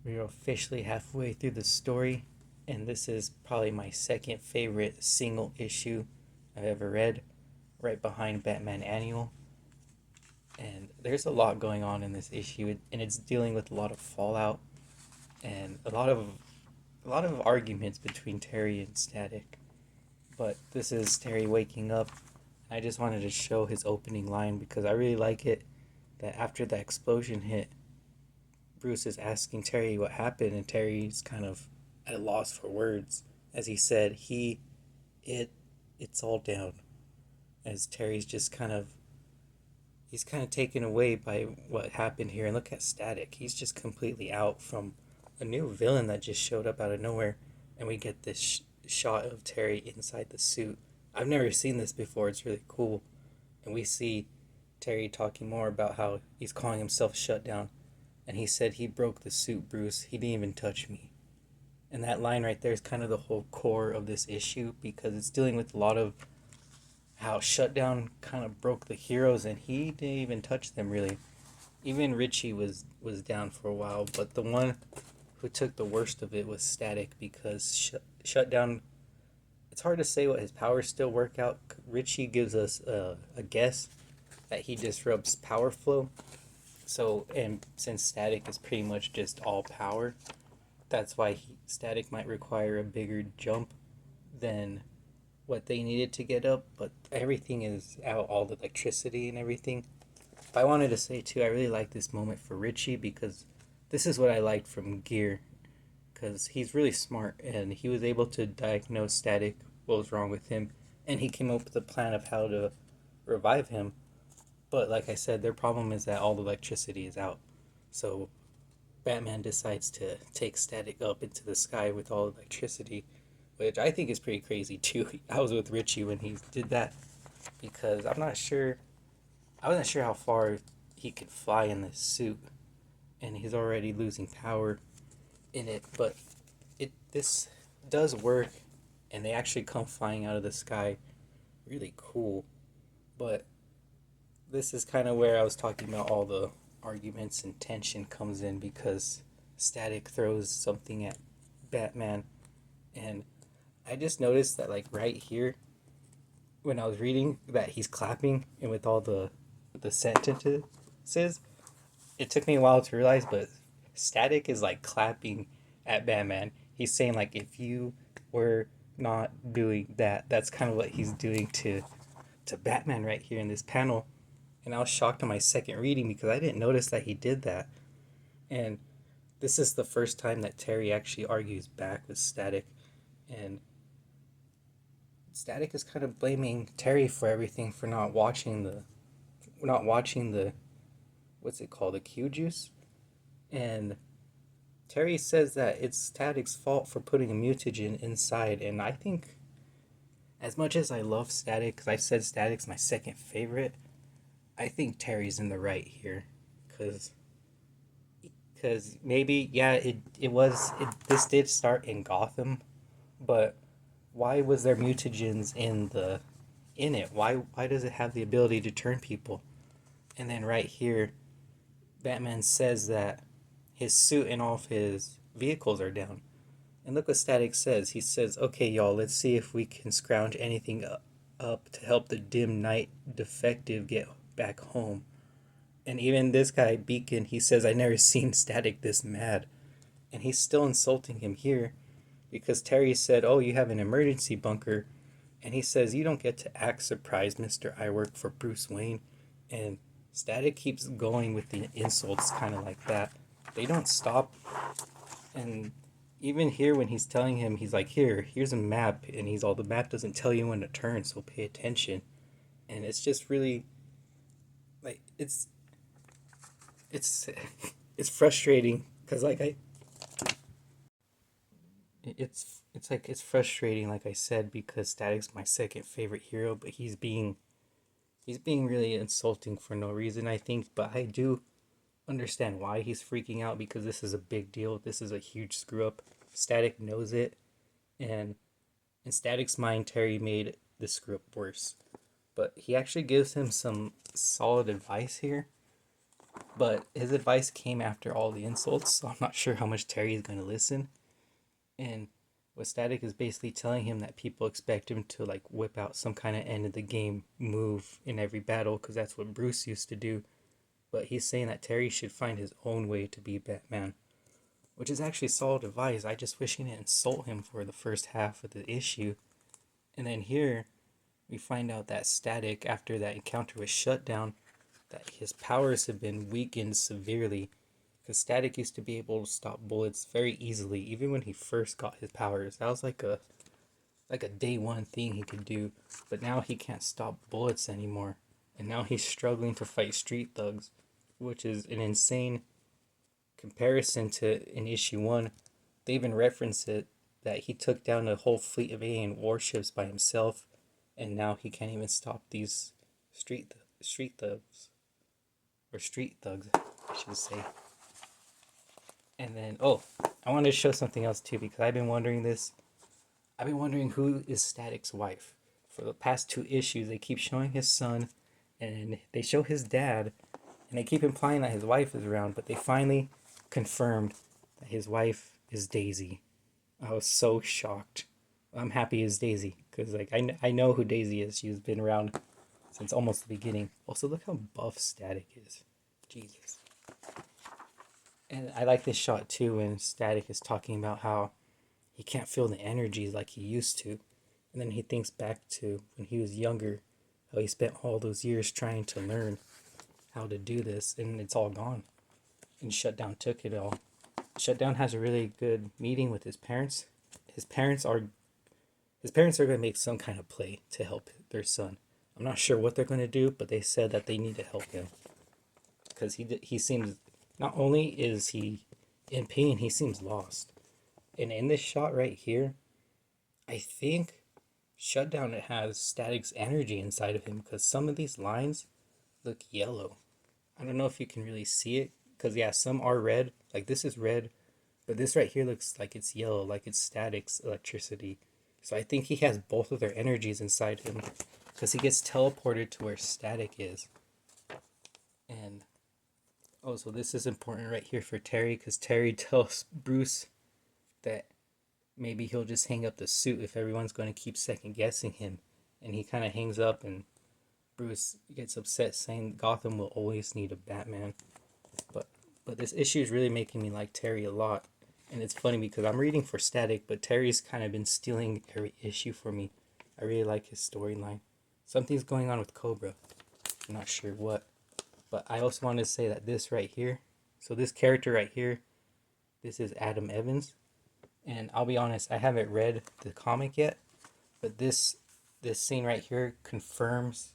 We are officially halfway through the story, and this is probably my second favorite single issue I've ever read, right behind Batman Annual. And there's a lot going on in this issue, and it's dealing with a lot of fallout and a lot of arguments between Terry and Static. But this is Terry waking up. I just wanted to show his opening line because I really like it. That after the explosion hit, Bruce is asking Terry what happened, and Terry's kind of at a loss for words as he said, it, it's all down. As Terry's just he's kind of taken away by what happened here. And look at Static. He's just completely out from a new villain that just showed up out of nowhere. And we get this shot of Terry inside the suit. I've never seen this before. It's really cool. And we see Terry talking more about how he's calling himself Shutdown. And he said he broke the suit, Bruce. He didn't even touch me. And that line right there is kind of the whole core of this issue because it's dealing with a lot of how Shutdown kind of broke the heroes and he didn't even touch them really. Even Richie was down for a while, but the one who took the worst of it was Static because Shutdown. It's hard to say what his powers still work out. Richie gives us a guess that he disrupts power flow. So, and since Static is pretty much just all power, that's why Static might require a bigger jump than what they needed to get up, but everything is out, all the electricity and everything. But I wanted to say too, I really like this moment for Richie because this is what I liked from Gear, because he's really smart and he was able to diagnose Static, what was wrong with him, and he came up with a plan of how to revive him. But like I said, their problem is that all the electricity is out. So Batman decides to take Static up into the sky with all the electricity, which I think is pretty crazy too. I was with Richie when he did that because I wasn't sure how far he could fly in this suit, and he's already losing power in it. But this does work, and they actually come flying out of the sky, really cool. But this is kind of where I was talking about all the arguments and tension comes in because Static throws something at Batman, and I just noticed that like right here when I was reading that he's clapping and with all the sentences, it took me a while to realize, but Static is like clapping at Batman. He's saying like if you were not doing that, that's kind of what he's doing to Batman right here in this panel. And I was shocked on my second reading because I didn't notice that he did that. And this is the first time that Terry actually argues back with Static, and Static is kind of blaming Terry for everything for not watching the what's it called, the Q juice. And Terry says that it's Static's fault for putting a mutagen inside, and I think as much as I love Static, because I said Static's my second favorite, I think Terry's in the right here, because maybe yeah this did start in Gotham, but why was there mutagens in it? Why does it have the ability to turn people? And then right here, Batman says that his suit and all of his vehicles are down. And look what Static says. He says, "Okay, y'all, let's see if we can scrounge anything up to help the dim night defective get back home." And even this guy, Beacon, he says, "I never seen Static this mad." And he's still insulting him here because Terry said, "Oh, you have an emergency bunker." And he says, "You don't get to act surprised, Mr. I work for Bruce Wayne." And Static keeps going with the insults kind of like that. They don't stop. And even here when he's telling him, he's like, here's a map. And he's all, the map doesn't tell you when to turn, so pay attention. And it's just really, like, it's it's frustrating because like it's frustrating like I said because Static's my second favorite hero, but he's being really insulting for no reason, I think. But I do understand why he's freaking out because this is a big deal. This is a huge screw up. Static knows it, and in Static's mind, Terry made the screw up worse. But he actually gives him some solid advice here. But his advice came after all the insults, so I'm not sure how much Terry is going to listen. And what Static is basically telling him that people expect him to like whip out some kind of end of the game move in every battle because that's what Bruce used to do. But he's saying that Terry should find his own way to be Batman, which is actually solid advice. I just wish he didn't insult him for the first half of the issue. And then here we find out that Static, after that encounter with Shutdown, that his powers have been weakened severely. Because Static used to be able to stop bullets very easily, even when he first got his powers. That was like a day one thing he could do. But now he can't stop bullets anymore. And now he's struggling to fight street thugs, which is an insane comparison to in issue one. They even reference it that he took down a whole fleet of alien warships by himself, and now he can't even stop these street thugs or street thugs, I should say. And then I wanted to show something else too because I've been wondering this. I've been wondering who is Static's wife. For the past two issues, they keep showing his son, and they show his dad, and they keep implying that his wife is around. But they finally confirmed that his wife is Daisy. I was so shocked. I'm happy it's Daisy because like I know who Daisy is. She's been around since almost the beginning. Also, look how buff Static is. Jesus. And I like this shot too when Static is talking about how he can't feel the energy like he used to. And then he thinks back to when he was younger, how he spent all those years trying to learn how to do this, and it's all gone. And Shutdown took it all. Shutdown has a really good meeting with his parents. His parents are going to make some kind of play to help their son. I'm not sure what they're going to do, but they said that they need to help him because he seems, not only is he in pain, he seems lost. And in this shot right here, I think Shutdown has Static's energy inside of him because some of these lines look yellow. I don't know if you can really see it because yeah, some are red. Like this is red, but this right here looks like it's yellow, like it's Static's electricity. So I think he has both of their energies inside him because he gets teleported to where Static is. And so this is important right here for Terry because Terry tells Bruce that maybe he'll just hang up the suit if everyone's going to keep second guessing him. And he kind of hangs up, and Bruce gets upset, saying Gotham will always need a Batman. But this issue is really making me like Terry a lot. And it's funny because I'm reading for Static, but Terry's kind of been stealing every issue for me. I really like his storyline. Something's going on with Cobra. I'm not sure what. But I also wanted to say that this right here, so this character right here, this is Adam Evans. And I'll be honest, I haven't read the comic yet, but this scene right here confirms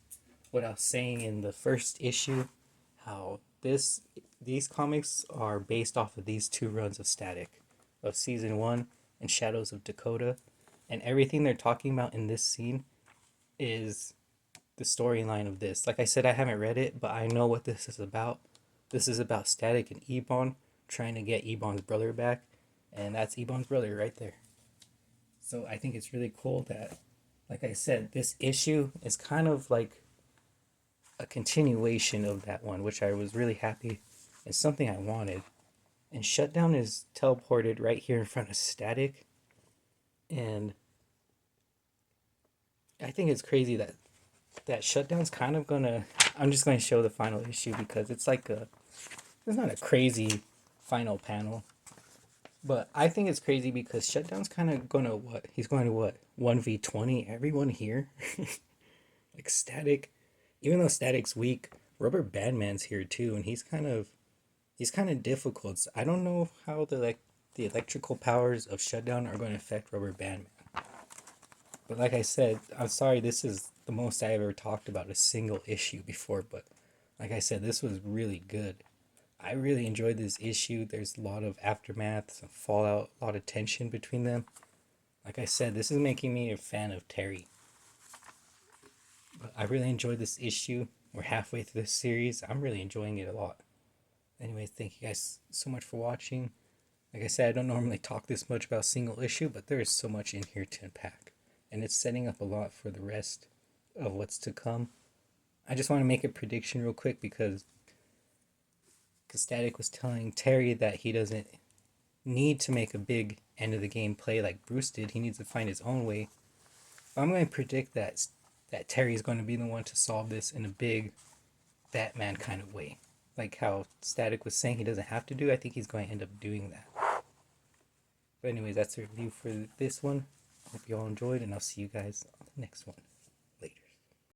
what I was saying in the first issue, how these comics are based off of these two runs of Static, of season 1 and Shadows of Dakota, and everything they're talking about in this scene is the storyline of this. Like I said, I haven't read it, but I know what this is about. This is about Static and Ebon trying to get Ebon's brother back, and that's Ebon's brother right there. So I think it's really cool that, like I said, this issue is kind of like a continuation of that one, which I was really happy. It's something I wanted. And Shutdown is teleported right here in front of Static. And I think it's crazy that Shutdown's kind of gonna... I'm just going to show the final issue because it's like it's not a crazy final panel. But I think it's crazy because Shutdown's kind of going to what? He's going to what? 1v20 everyone here? Like Static, even though Static's weak, Rubber Bandman's here too, and he's kind of difficult. I don't know how the electrical powers of Shutdown are going to affect Rubber Bandman. But like I said, I'm sorry, this is the most I ever talked about a single issue before, but like I said, this was really good. I really enjoyed this issue. There's a lot of aftermath, some fallout, a lot of tension between them. Like I said, this is making me a fan of Terry. But I really enjoyed this issue. We're halfway through this series. I'm really enjoying it a lot. Anyways, thank you guys so much for watching. Like I said, I don't normally talk this much about single issue, but there is so much in here to unpack. And it's setting up a lot for the rest of what's to come. I just want to make a prediction real quick because because Static was telling Terry that he doesn't need to make a big end of the game play like Bruce did. He needs to find his own way. But I'm going to predict that Terry is going to be the one to solve this in a big Batman kind of way. Like how Static was saying he doesn't have to do. I think he's going to end up doing that. But anyways, that's a review for this one. Hope you all enjoyed, and I'll see you guys on the next one.